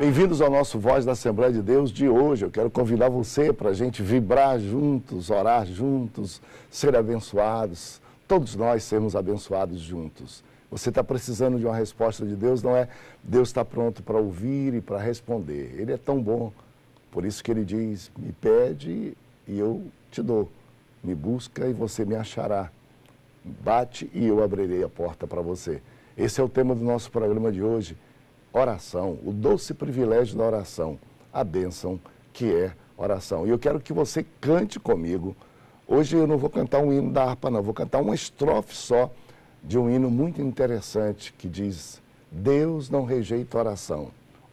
Bem-vindos ao nosso Voz da Assembleia de Deus de hoje. Eu quero convidar você para a gente vibrar juntos, orar juntos, ser abençoados. Todos nós sermos abençoados juntos. Você está precisando de uma resposta de Deus, não é? Deus está pronto para ouvir e para responder. Ele é tão bom, por isso que ele diz, me pede e eu te dou. Me busca e você me achará. Bate e eu abrirei a porta para você. Esse é o tema do nosso programa de hoje. Oração, o doce privilégio da oração, a bênção que é oração. E eu quero que você cante comigo. Hoje eu não vou cantar um hino da harpa, não. Vou cantar uma estrofe só de um hino muito interessante que diz: Deus não rejeita oração.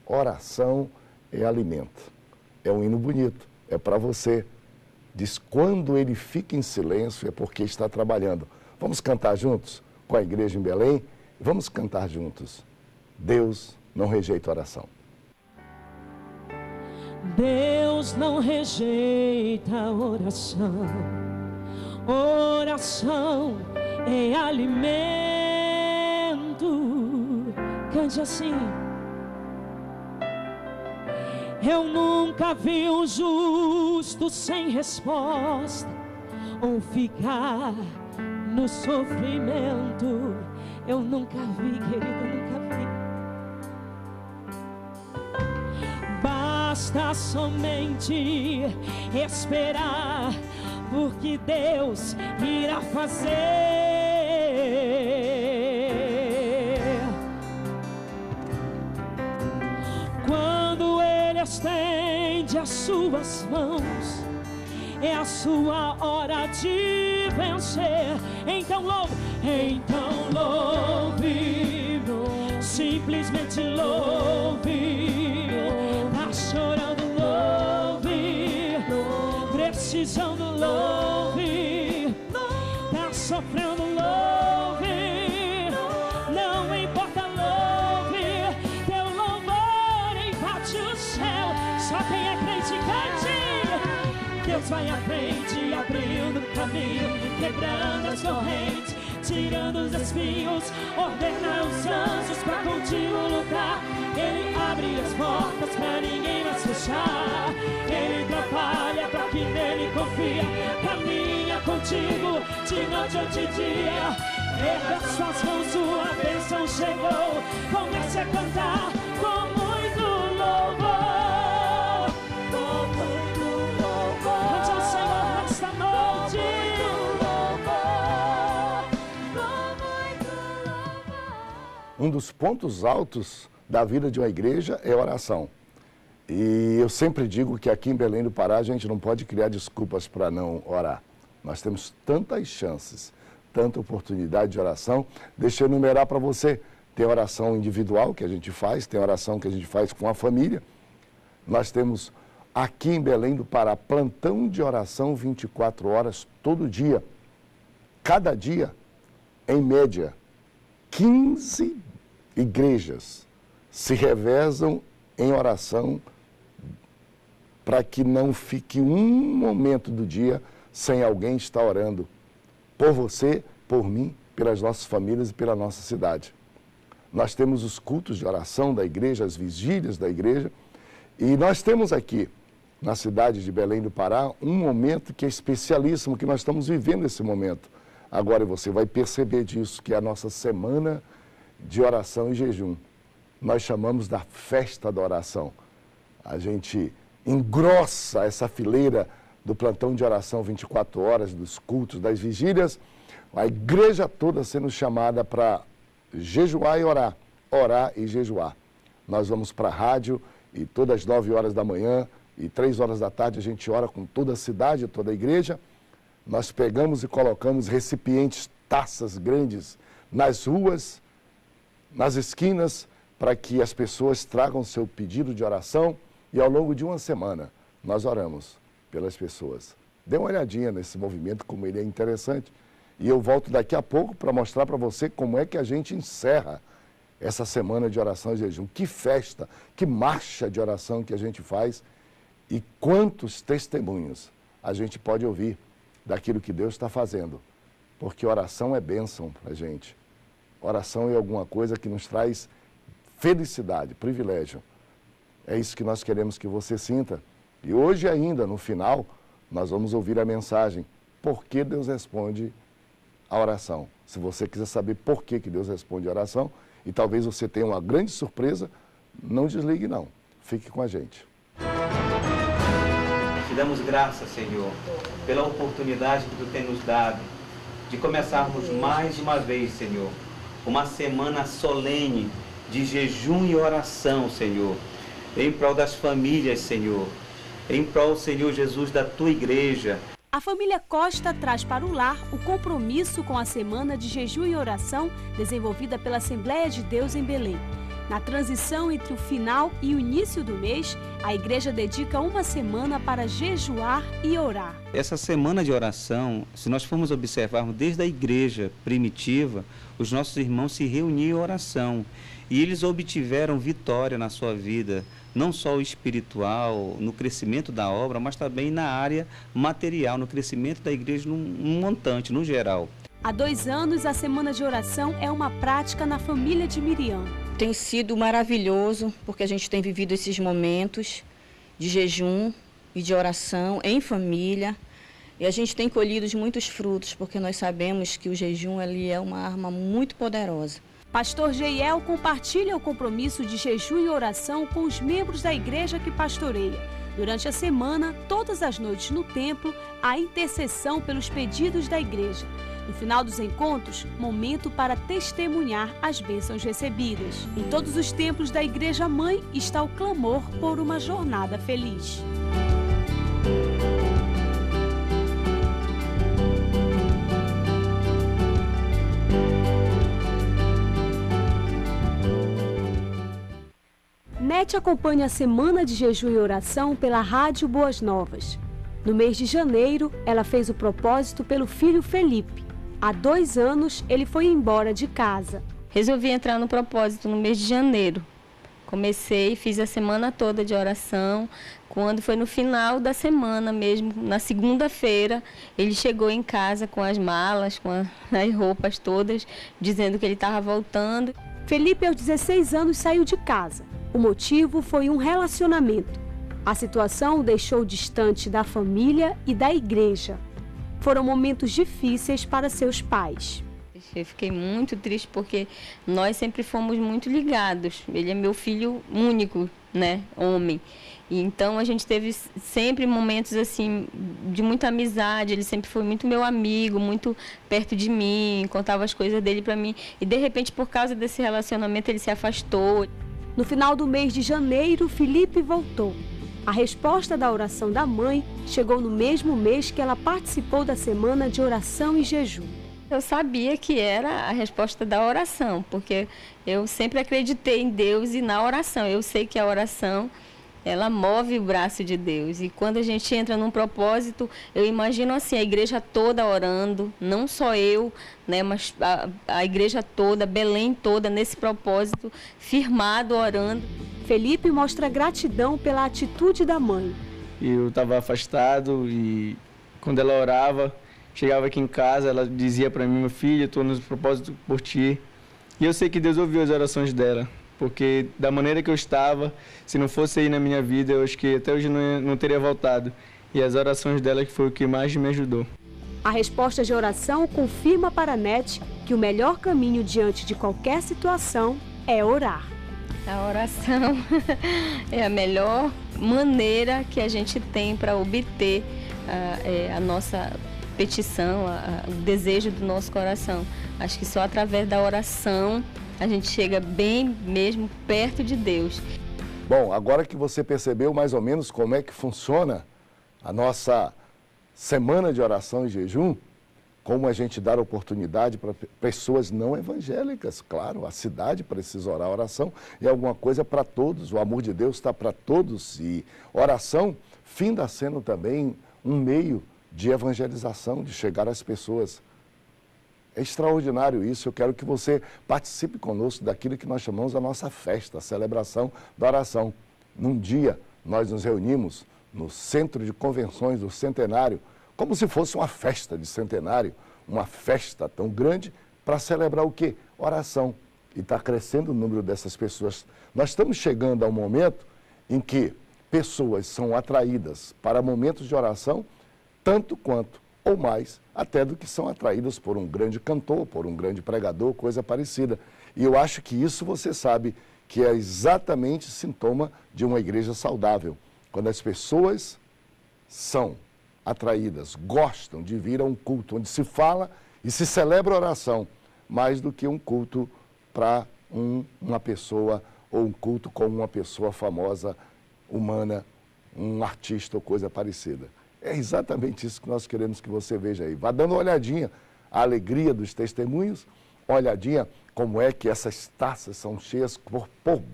Oração é alimento. É um hino bonito, é para você. Diz, quando ele fica em silêncio é porque está trabalhando. Vamos cantar juntos com a igreja em Belém? Vamos cantar juntos. Deus não rejeita oração. Deus não rejeita oração. Oração é alimento. Cante assim. Eu nunca vi um justo sem resposta ou ficar no sofrimento. Eu nunca vi, querido, nunca vi. Basta somente esperar, porque Deus irá fazer. Quando Ele estende as suas mãos, é a sua hora de vencer. Então louve, simplesmente louve. Tá chorando, louve. Precisando, louve. Tá sofrendo, louve. Não importa, louve. Teu louvor invade o céu. Só quem é crente cante. Deus vai à frente, abrindo o caminho, quebrando as correntes, tirando os espinhos, ordena os anjos pra contigo lutar. Ele abre as portas pra ninguém mais fechar. Ele trabalha pra quem nele confia. Caminha contigo de noite ou de dia. Erga suas mãos, sua bênção chegou. Comece a cantar com muito louvor. Cante ao Senhor nesta noite. Um dos pontos altos da vida de uma igreja é a oração. E eu sempre digo que aqui em Belém do Pará a gente não pode criar desculpas para não orar. Nós temos tantas chances, tanta oportunidade de oração. Deixa eu enumerar para você. Tem oração individual que a gente faz, tem oração que a gente faz com a família. Nós temos aqui em Belém do Pará plantão de oração 24 horas todo dia. Cada dia, em média, 15 igrejas se revezam em oração para que não fique um momento do dia sem alguém estar orando por você, por mim, pelas nossas famílias e pela nossa cidade. Nós temos os cultos de oração da igreja, as vigílias da igreja, e nós temos aqui, na cidade de Belém do Pará, um momento que é especialíssimo, que nós estamos vivendo esse momento. Agora você vai perceber disso, que é a nossa semana de oração e jejum. Nós chamamos da festa da oração. A gente engrossa essa fileira do plantão de oração 24 horas, dos cultos, das vigílias, a igreja toda sendo chamada para jejuar e orar, orar e jejuar. Nós vamos para a rádio e todas as 9 horas da manhã e 3 horas da tarde a gente ora com toda a cidade, toda a igreja. Nós pegamos e colocamos recipientes, taças grandes nas ruas, nas esquinas, para que as pessoas tragam seu pedido de oração e ao longo de uma semana nós oramos pelas pessoas. Dê uma olhadinha nesse movimento, como ele é interessante. E eu volto daqui a pouco para mostrar para você como é que a gente encerra essa semana de oração e jejum. Que festa, que marcha de oração que a gente faz e quantos testemunhos a gente pode ouvir daquilo que Deus está fazendo. Porque oração é bênção para a gente. Oração é alguma coisa que nos traz felicidade, privilégio. É isso que nós queremos que você sinta. E hoje ainda, no final, nós vamos ouvir a mensagem, por que Deus responde a oração. Se você quiser saber por que Deus responde a oração, e talvez você tenha uma grande surpresa, não desligue não, fique com a gente. Te damos graças, Senhor, pela oportunidade que Tu tem nos dado de começarmos mais uma vez, Senhor, uma semana solene de jejum e oração, Senhor, em prol das famílias, Senhor, em prol, Senhor Jesus, da Tua igreja. A família Costa traz para o lar o compromisso com a semana de jejum e oração desenvolvida pela Assembleia de Deus em Belém. Na transição entre o final e o início do mês, a igreja dedica uma semana para jejuar e orar. Essa semana de oração, se nós formos observarmos desde a igreja primitiva, os nossos irmãos se reuniam em oração e eles obtiveram vitória na sua vida, não só o espiritual, no crescimento da obra, mas também na área material, no crescimento da igreja num montante, no geral. Há 2 anos, a semana de oração é uma prática na família de Miriam. Tem sido maravilhoso, porque a gente tem vivido esses momentos de jejum e de oração em família. E a gente tem colhido muitos frutos, porque nós sabemos que o jejum ali é uma arma muito poderosa. Pastor Geiel compartilha o compromisso de jejum e oração com os membros da igreja que pastoreia. Durante a semana, todas as noites no templo, há intercessão pelos pedidos da igreja. No final dos encontros, momento para testemunhar as bênçãos recebidas. Em todos os templos da Igreja Mãe está o clamor por uma jornada feliz. Nete acompanha a semana de jejum e oração pela Rádio Boas Novas. No mês de janeiro, ela fez o propósito pelo filho Felipe. Há 2 anos, ele foi embora de casa. Resolvi entrar no propósito no mês de janeiro. Comecei, fiz a semana toda de oração. Quando foi no final da semana mesmo, na segunda-feira, ele chegou em casa com as malas, com as roupas todas, dizendo que ele estava voltando. Felipe, aos 16 anos, saiu de casa. O motivo foi um relacionamento. A situação o deixou distante da família e da igreja. Foram momentos difíceis para seus pais. Eu fiquei muito triste porque nós sempre fomos muito ligados. Ele é meu filho único, né, homem. E então a gente teve sempre momentos assim de muita amizade. Ele sempre foi muito meu amigo, muito perto de mim, contava as coisas dele para mim. E de repente, por causa desse relacionamento, ele se afastou. No final do mês de janeiro, Felipe voltou. A resposta da oração da mãe chegou no mesmo mês que ela participou da semana de oração e jejum. Eu sabia que era a resposta da oração, porque eu sempre acreditei em Deus e na oração. Eu sei que a oração, ela move o braço de Deus. E quando a gente entra num propósito, eu imagino assim, a igreja toda orando, não só eu, né, mas a igreja toda, Belém toda, nesse propósito, firmado, orando. Felipe mostra gratidão pela atitude da mãe. Eu estava afastado e quando ela orava, chegava aqui em casa, ela dizia para mim, meu filho, eu estou no propósito por ti. E eu sei que Deus ouviu as orações dela, porque da maneira que eu estava, se não fosse aí na minha vida, eu acho que até hoje não teria voltado. E as orações dela que foi o que mais me ajudou. A resposta de oração confirma para a Nete que o melhor caminho diante de qualquer situação é orar. A oração é a melhor maneira que a gente tem para obter a nossa petição, o desejo do nosso coração. Acho que só através da oração a gente chega bem mesmo perto de Deus. Bom, agora que você percebeu mais ou menos como é que funciona a nossa semana de oração e jejum, como a gente dá oportunidade para pessoas não evangélicas, claro, a cidade precisa orar. A oração é alguma coisa para todos, o amor de Deus está para todos e oração finda sendo também um meio de evangelização, de chegar às pessoas. É extraordinário isso, eu quero que você participe conosco daquilo que nós chamamos a nossa festa, a celebração da oração. Num dia, nós nos reunimos no Centro de Convenções do Centenário, como se fosse uma festa de centenário, uma festa tão grande, para celebrar o quê? Oração. E está crescendo o número dessas pessoas. Nós estamos chegando a um momento em que pessoas são atraídas para momentos de oração, tanto quanto, ou mais, até do que são atraídas por um grande cantor, por um grande pregador, coisa parecida. E eu acho que isso você sabe que é exatamente sintoma de uma igreja saudável. Quando as pessoas são atraídas, gostam de vir a um culto onde se fala e se celebra a oração, mais do que um culto para uma pessoa, ou um culto com uma pessoa famosa, humana, um artista ou coisa parecida. É exatamente isso que nós queremos que você veja aí. Vá dando uma olhadinha à alegria dos testemunhos, uma olhadinha como é que essas taças são cheias por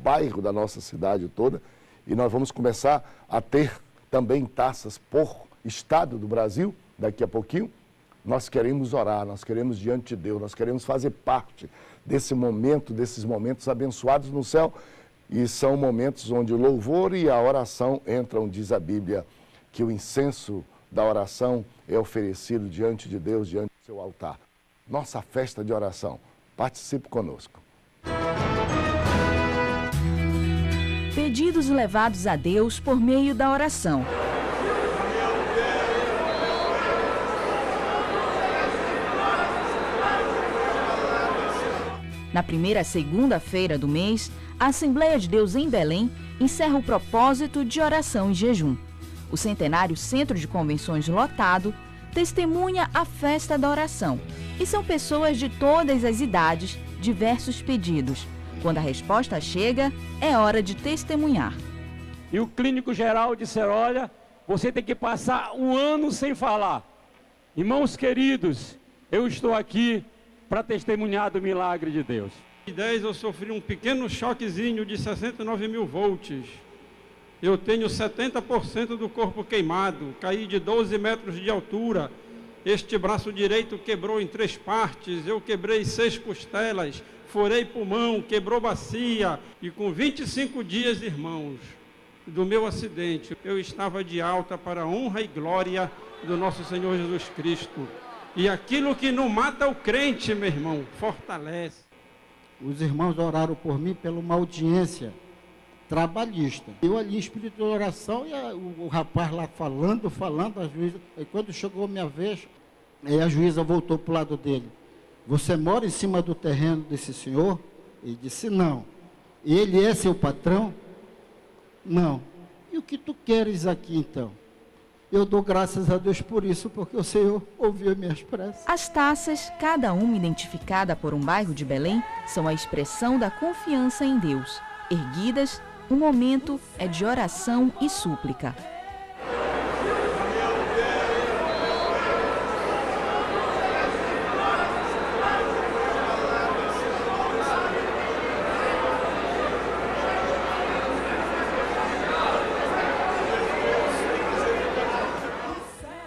bairro da nossa cidade toda, e nós vamos começar a ter também taças por estado do Brasil, daqui a pouquinho. Nós queremos orar, nós queremos diante de Deus, nós queremos fazer parte desse momento, desses momentos abençoados no céu, e são momentos onde o louvor e a oração entram, diz a Bíblia, que o incenso da oração é oferecido diante de Deus, diante do seu altar. Nossa festa de oração. Participe conosco. Pedidos levados a Deus por meio da oração. Na primeira segunda-feira do mês, a Assembleia de Deus em Belém encerra o propósito de oração e jejum. O centenário Centro de Convenções lotado testemunha a festa da oração. E são pessoas de todas as idades, diversos pedidos. Quando a resposta chega, é hora de testemunhar. E o clínico geral disse, olha, você tem que passar um ano sem falar. Irmãos queridos, eu estou aqui para testemunhar do milagre de Deus. Em 2010 eu sofri um pequeno choquezinho de 69 mil volts. Eu tenho 70% do corpo queimado, caí de 12 metros de altura. Este braço direito quebrou em 3 partes, eu quebrei 6 costelas, furei pulmão, quebrou bacia. E com 25 dias, irmãos, do meu acidente, eu estava de alta para a honra e glória do nosso Senhor Jesus Cristo. E aquilo que não mata o crente, meu irmão, fortalece. Os irmãos oraram por mim pela uma audiência trabalhista. Eu ali em espírito de oração e o rapaz lá falando, a juíza. E quando chegou a minha vez, a juíza voltou para o lado dele. Você mora em cima do terreno desse senhor? Ele disse, não. Ele é seu patrão? Não. E o que tu queres aqui então? Eu dou graças a Deus por isso, porque o Senhor ouviu minhas preces. As taças, cada uma identificada por um bairro de Belém, são a expressão da confiança em Deus. Erguidas, o momento é de oração e súplica.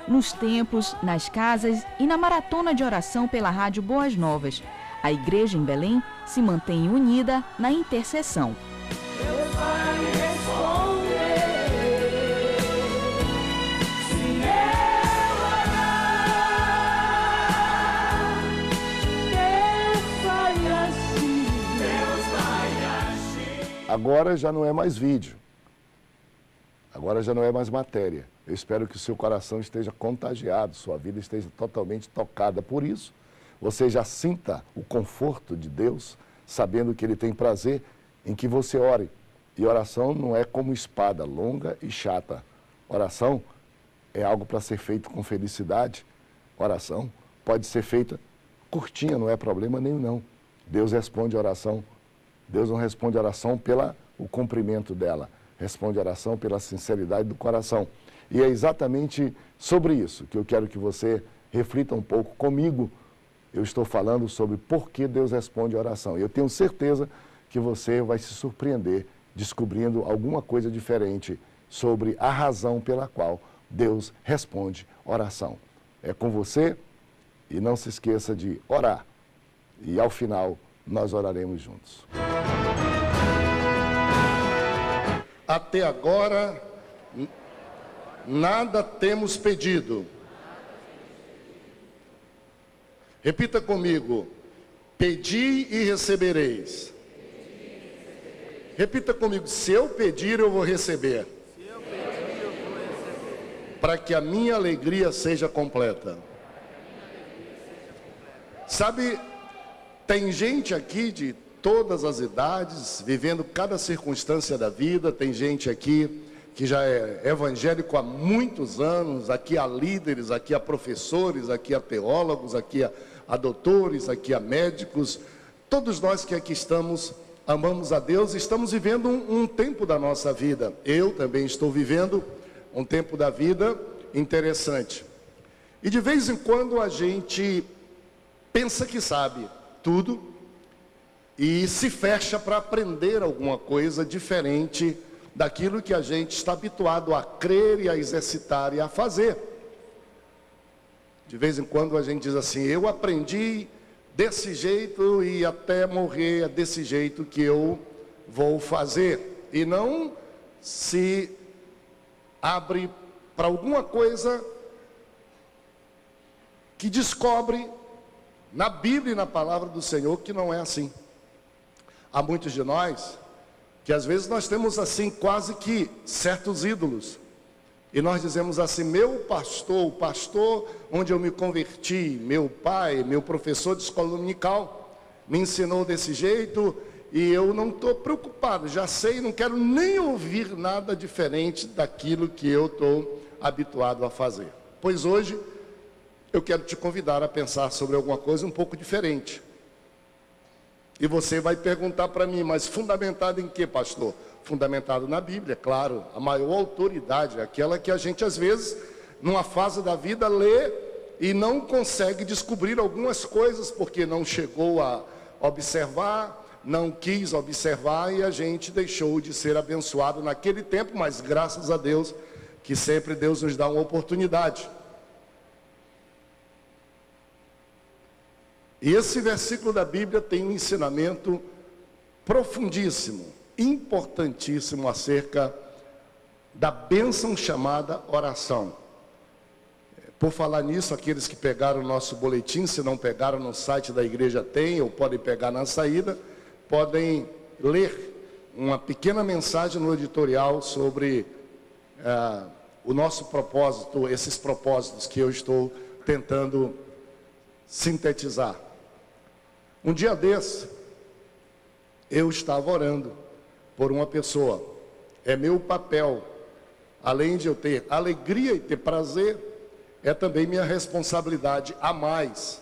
Nos templos, nas casas e na maratona de oração pela Rádio Boas Novas, a igreja em Belém se mantém unida na intercessão. Deus vai me responder se eu orar. Deus vai agir. Agora já não é mais vídeo. Agora já não é mais matéria. Eu espero que o seu coração esteja contagiado, sua vida esteja totalmente tocada por isso. Você já sinta o conforto de Deus, sabendo que Ele tem prazer em que você ore. E oração não é como espada, longa e chata. Oração é algo para ser feito com felicidade. Oração pode ser feita curtinha, não é problema nenhum, não. Deus responde a oração. Deus não responde a oração pelo cumprimento dela. Responde a oração pela sinceridade do coração. E é exatamente sobre isso que eu quero que você reflita um pouco comigo. Eu estou falando sobre por que Deus responde a oração. E eu tenho certeza que você vai se surpreender descobrindo alguma coisa diferente sobre a razão pela qual Deus responde oração. É com você e não se esqueça de orar. E ao final nós oraremos juntos. Até agora, nada temos pedido. Repita comigo. Pedi e recebereis. Repita comigo: se eu pedir, eu vou receber. Para que a minha alegria seja completa. Sabe, tem gente aqui de todas as idades, vivendo cada circunstância da vida. Tem gente aqui que já é evangélico há muitos anos. Aqui há líderes, aqui há professores, aqui há teólogos, aqui há doutores, aqui há médicos. Todos nós que aqui estamos, amamos a Deus e estamos vivendo um tempo da nossa vida. Eu também estou vivendo um tempo da vida interessante. E de vez em quando a gente pensa que sabe tudo e se fecha para aprender alguma coisa diferente daquilo que a gente está habituado a crer e a exercitar e a fazer. De vez em quando a gente diz assim: eu aprendi desse jeito e até morrer é desse jeito que eu vou fazer. E não se abre para alguma coisa que descobre na Bíblia e na palavra do Senhor que não é assim. Há muitos de nós que às vezes nós temos assim quase que certos ídolos. E nós dizemos assim: meu pastor, o pastor onde eu me converti, meu pai, meu professor de escola dominical, me ensinou desse jeito e eu não estou preocupado, já sei, não quero nem ouvir nada diferente daquilo que eu estou habituado a fazer. Pois hoje eu quero te convidar a pensar sobre alguma coisa um pouco diferente. E você vai perguntar para mim: mas fundamentado em quê, pastor? Fundamentado na Bíblia, claro. A maior autoridade, aquela que a gente às vezes, numa fase da vida, lê e não consegue descobrir algumas coisas, porque não chegou a observar, não quis observar, e a gente deixou de ser abençoado naquele tempo, mas graças a Deus, que sempre Deus nos dá uma oportunidade. E esse versículo da Bíblia tem um ensinamento profundíssimo, importantíssimo acerca da bênção chamada oração. Por falar nisso, aqueles que pegaram o nosso boletim, se não pegaram, no site da igreja tem, ou podem pegar na saída, podem ler uma pequena mensagem no editorial sobre o nosso propósito, esses propósitos que eu estou tentando sintetizar. Um dia desse, eu estava orando por uma pessoa. É meu papel, além de eu ter alegria e ter prazer, é também minha responsabilidade a mais.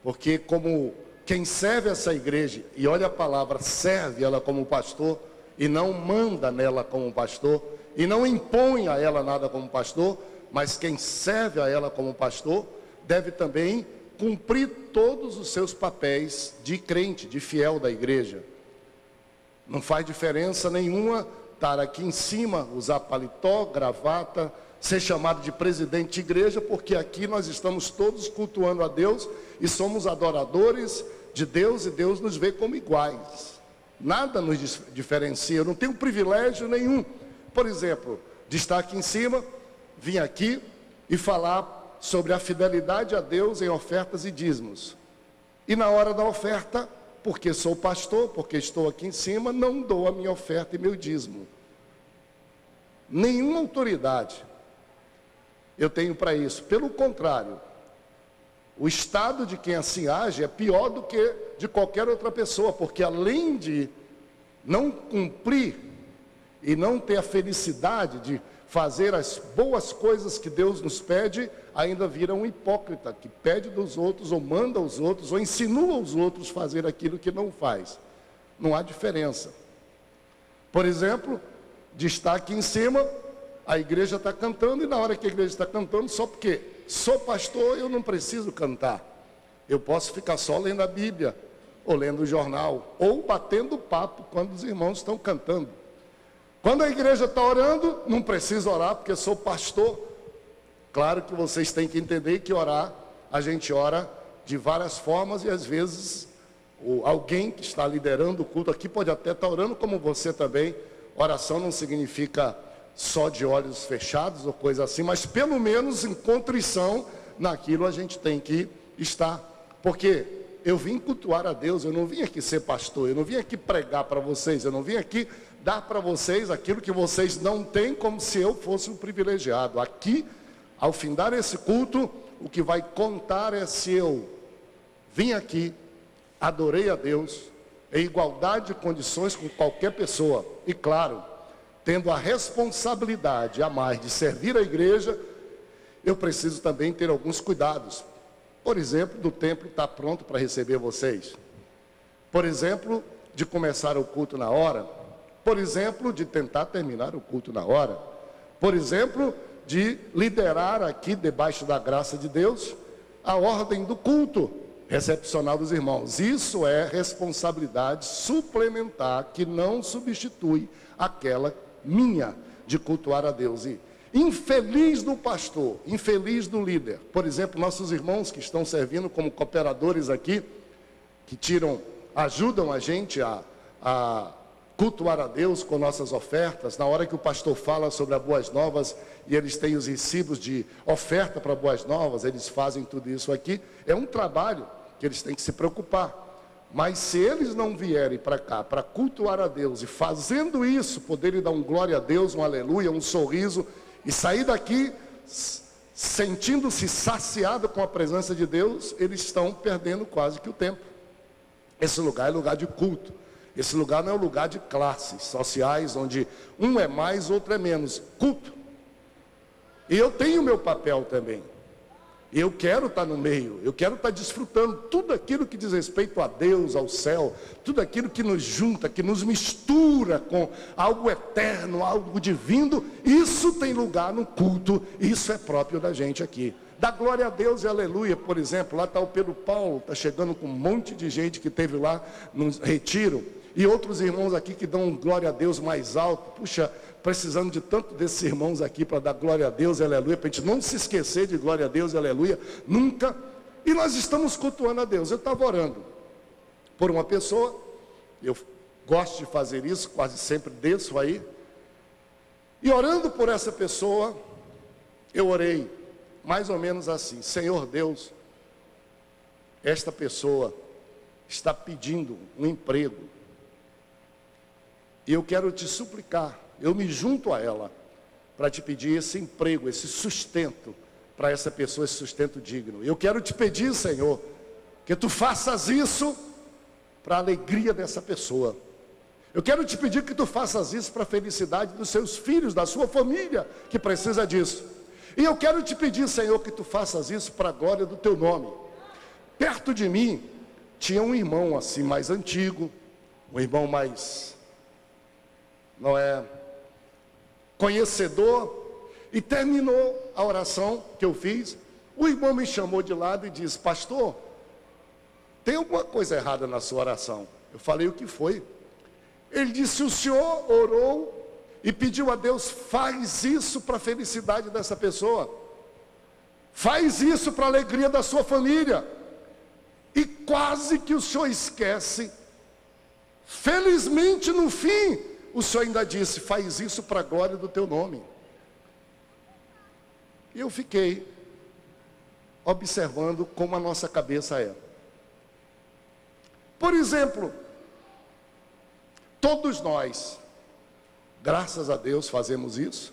Porque como quem serve essa igreja, e olha a palavra, serve ela como pastor, e não manda nela como pastor, e não impõe a ela nada como pastor, mas quem serve a ela como pastor, deve também cumprir todos os seus papéis de crente, de fiel da igreja. Não faz diferença nenhuma estar aqui em cima, usar paletó, gravata, ser chamado de presidente de igreja, porque aqui nós estamos todos cultuando a Deus e somos adoradores de Deus, e Deus nos vê como iguais. Nada nos diferencia, eu não tenho privilégio nenhum, por exemplo, de estar aqui em cima, vir aqui e falar sobre a fidelidade a Deus em ofertas e dízimos. E na hora da oferta, porque sou pastor, porque estou aqui em cima, não dou a minha oferta e meu dízimo. Nenhuma autoridade eu tenho para isso. Pelo contrário, o estado de quem assim age é pior do que de qualquer outra pessoa, porque além de não cumprir e não ter a felicidade de fazer as boas coisas que Deus nos pede, ainda vira um hipócrita, que pede dos outros, ou manda os outros, ou insinua os outros a fazer aquilo que não faz. Não há diferença. Por exemplo, de estar aqui em cima, a igreja está cantando, e na hora que a igreja está cantando, só porque sou pastor, eu não preciso cantar. Eu posso ficar só lendo a Bíblia, ou lendo o jornal, ou batendo papo quando os irmãos estão cantando. Quando a igreja está orando, não precisa orar, porque sou pastor. Claro que vocês têm que entender que orar, a gente ora de várias formas, e às vezes alguém que está liderando o culto aqui pode até estar orando como você também. Oração não significa só de olhos fechados ou coisa assim, mas pelo menos em contrição naquilo a gente tem que estar. Porque eu vim cultuar a Deus, eu não vim aqui ser pastor, eu não vim aqui pregar para vocês, eu não vim aqui dar para vocês aquilo que vocês não têm, como se eu fosse um privilegiado. Aqui, ao findar esse culto, o que vai contar é se eu vim aqui, adorei a Deus, em igualdade de condições com qualquer pessoa, e claro, tendo a responsabilidade a mais de servir a igreja, eu preciso também ter alguns cuidados. Por exemplo, do templo estar pronto para receber vocês. Por exemplo, de começar o culto na hora. Por exemplo, de tentar terminar o culto na hora. Por exemplo, de liderar aqui, debaixo da graça de Deus, a ordem do culto recepcional dos irmãos. Isso é responsabilidade suplementar, que não substitui aquela minha, de cultuar a Deus. E infeliz do pastor, infeliz do líder. Por exemplo, nossos irmãos que estão servindo como cooperadores aqui, que ajudam a gente a cultuar a Deus com nossas ofertas. Na hora que o pastor fala sobre as boas novas e eles têm os recibos de oferta para boas novas, eles fazem tudo isso aqui. É um trabalho que eles têm que se preocupar. Mas se eles não vierem para cá para cultuar a Deus e fazendo isso, poderem dar um glória a Deus, um aleluia, um sorriso, e sair daqui sentindo-se saciado com a presença de Deus, eles estão perdendo quase que o tempo. Esse lugar é lugar de culto. Esse lugar não é um lugar de classes sociais, onde um é mais, outro é menos. Culto. E eu tenho meu papel também. Eu quero estar no meio, eu quero estar desfrutando tudo aquilo que diz respeito a Deus, ao céu, tudo aquilo que nos junta, que nos mistura com algo eterno, algo divino. Isso tem lugar no culto, isso é próprio da gente aqui. Dá glória a Deus e aleluia. Por exemplo, lá está o Pedro Paulo, está chegando com um monte de gente que esteve lá no retiro, e outros irmãos aqui que dão glória a Deus mais alto. Puxa, precisando de tanto desses irmãos aqui para dar glória a Deus e aleluia, para a gente não se esquecer de glória a Deus e aleluia, nunca. E nós estamos cultuando a Deus. Eu estava orando por uma pessoa, eu gosto de fazer isso, quase sempre desço aí, e orando por essa pessoa, eu orei mais ou menos assim: Senhor Deus, esta pessoa está pedindo um emprego, e eu quero te suplicar, eu me junto a ela, para te pedir esse emprego, esse sustento, para essa pessoa, esse sustento digno. Eu quero te pedir, Senhor, que tu faças isso para a alegria dessa pessoa. Eu quero te pedir que tu faças isso para a felicidade dos seus filhos, da sua família, que precisa disso. E eu quero te pedir, Senhor, que tu faças isso para a glória do teu nome. Perto de mim, tinha um irmão assim, mais antigo, um irmão mais, conhecedor, e terminou a oração que eu fiz. O irmão me chamou de lado e disse: pastor, tem alguma coisa errada na sua oração? Eu falei: o que foi? Ele disse: o senhor orou e pediu a Deus, faz isso para a felicidade dessa pessoa, faz isso para a alegria da sua família, e quase que o senhor esquece. Felizmente no fim o Senhor ainda disse: faz isso para a glória do teu nome. E eu fiquei observando como a nossa cabeça é. Por exemplo, todos nós, graças a Deus, fazemos isso.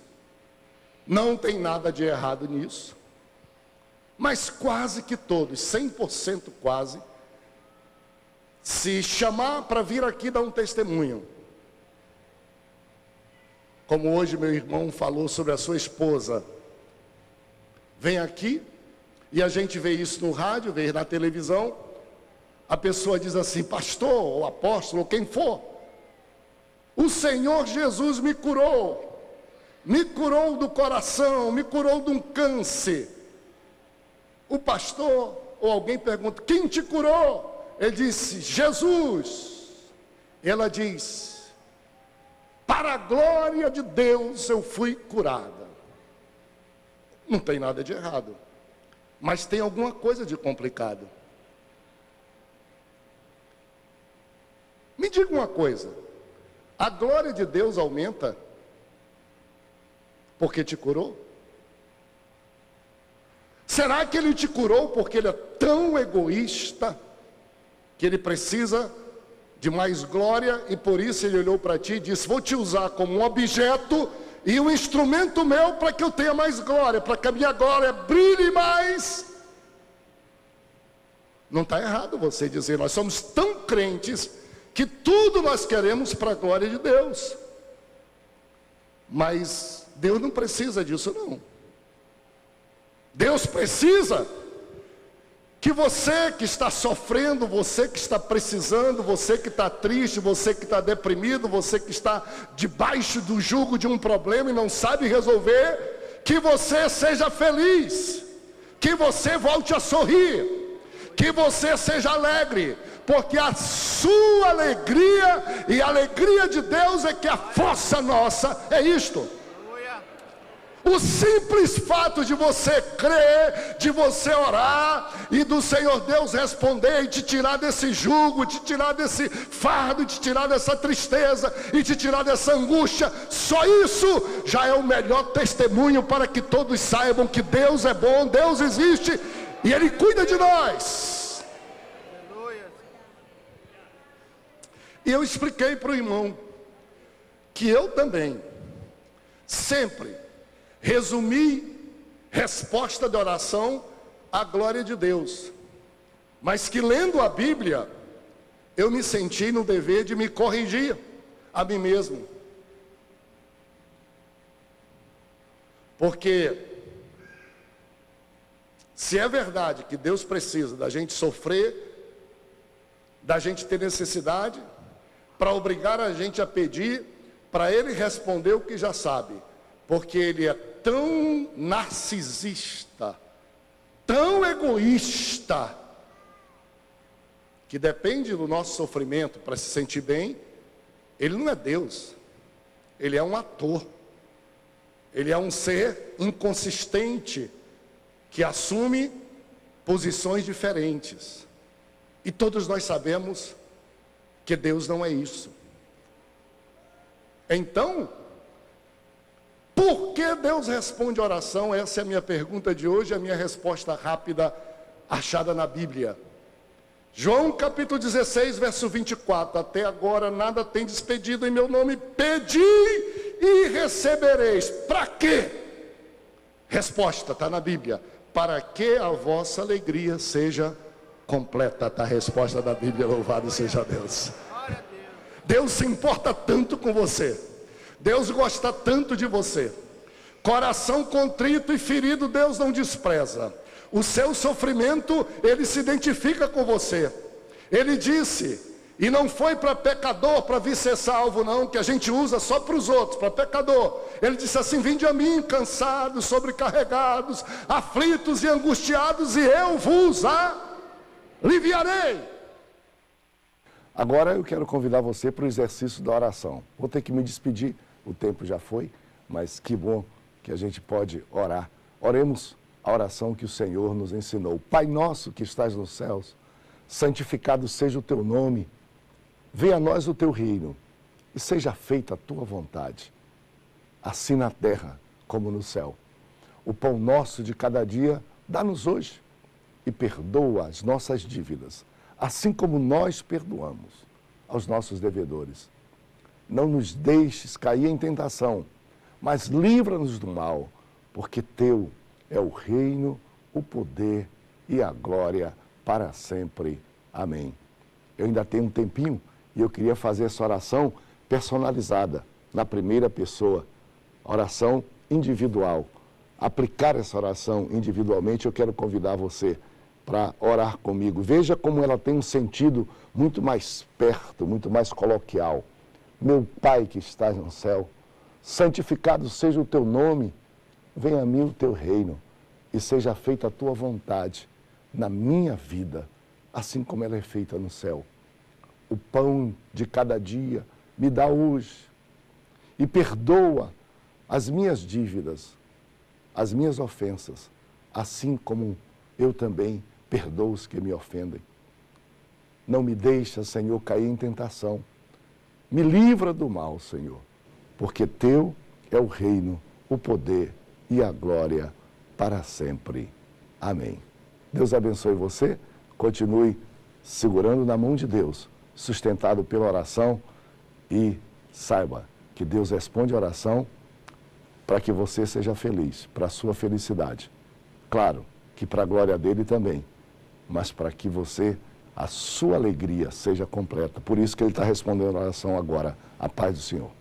Não tem nada de errado nisso. Mas quase que todos, 100% quase, se chamar para vir aqui dar um testemunho, como hoje meu irmão falou sobre a sua esposa, vem aqui, e a gente vê isso no rádio, vê na televisão, a pessoa diz assim: pastor, ou apóstolo, ou quem for, o Senhor Jesus me curou do coração, me curou de um câncer. O pastor ou alguém pergunta: quem te curou? Ele disse: Jesus. Ela diz: para a glória de Deus eu fui curada. Não tem nada de errado, mas tem alguma coisa de complicado. Me diga uma coisa: a glória de Deus aumenta porque te curou? Será que Ele te curou porque Ele é tão egoísta que ele precisa de mais glória e por isso ele olhou para ti e disse: vou te usar como um objeto e um instrumento meu para que eu tenha mais glória, para que a minha glória brilhe mais. Não está errado você dizer, nós somos tão crentes que tudo nós queremos para a glória de Deus. Mas Deus não precisa disso não. Deus precisa que você que está sofrendo, você que está precisando, você que está triste, você que está deprimido, você que está debaixo do jugo de um problema e não sabe resolver, que você seja feliz, que você volte a sorrir, que você seja alegre, porque a sua alegria e a alegria de Deus é que a força nossa é isto. O simples fato de você crer, de você orar e do Senhor Deus responder e te tirar desse jugo, te tirar desse fardo, te tirar dessa tristeza e te tirar dessa angústia, só isso já é o melhor testemunho para que todos saibam que Deus é bom, Deus existe e Ele cuida de nós. E eu expliquei para o irmão que eu também sempre resumi resposta de oração à glória de Deus, mas que lendo a Bíblia eu me senti no dever de me corrigir a mim mesmo, porque se é verdade que Deus precisa da gente sofrer, da gente ter necessidade, para obrigar a gente a pedir, para Ele responder o que já sabe, porque Ele é tão narcisista, tão egoísta, que depende do nosso sofrimento para se sentir bem. Ele não é Deus, Ele é um ator, Ele é um ser inconsistente, que assume posições diferentes, e todos nós sabemos que Deus não é isso. Então, por que Deus responde oração? Essa é a minha pergunta de hoje, a minha resposta rápida, achada na Bíblia. João capítulo 16, verso 24. Até agora nada tem despedido em meu nome. Pedi e recebereis. Para quê? Resposta, está na Bíblia. Para que a vossa alegria seja completa. Está a resposta da Bíblia, louvado seja Deus. Deus se importa tanto com você. Deus gosta tanto de você. Coração contrito e ferido Deus não despreza. O seu sofrimento, Ele se identifica com você. Ele disse, e não foi para pecador, para vir ser salvo não, que a gente usa só para os outros, para pecador. Ele disse assim: vinde a mim cansados, sobrecarregados, aflitos e angustiados, e eu vos aliviarei. Agora eu quero convidar você para o exercício da oração. Vou ter que me despedir, o tempo já foi, mas que bom que a gente pode orar. Oremos a oração que o Senhor nos ensinou. Pai nosso que estás nos céus, santificado seja o teu nome. Venha a nós o teu reino e seja feita a tua vontade, assim na terra como no céu. O pão nosso de cada dia dá-nos hoje e perdoa as nossas dívidas, assim como nós perdoamos aos nossos devedores. Não nos deixes cair em tentação, mas livra-nos do mal, porque teu é o reino, o poder e a glória para sempre. Amém. Eu ainda tenho um tempinho e eu queria fazer essa oração personalizada, na primeira pessoa, oração individual. Aplicar essa oração individualmente, eu quero convidar você para orar comigo. Veja como ela tem um sentido muito mais perto, muito mais coloquial. Meu Pai que estás no céu, santificado seja o teu nome, venha a mim o teu reino e seja feita a tua vontade na minha vida, assim como ela é feita no céu. O pão de cada dia me dá hoje e perdoa as minhas dívidas, as minhas ofensas, assim como eu também perdoo os que me ofendem. Não me deixa, Senhor, cair em tentação. Me livra do mal, Senhor, porque teu é o reino, o poder e a glória para sempre. Amém. Deus abençoe você, continue segurando na mão de Deus, sustentado pela oração, e saiba que Deus responde a oração para que você seja feliz, para a sua felicidade. Claro que para a glória dele também, mas para que você, a sua alegria seja completa. Por isso que ele está respondendo a oração agora. A paz do Senhor.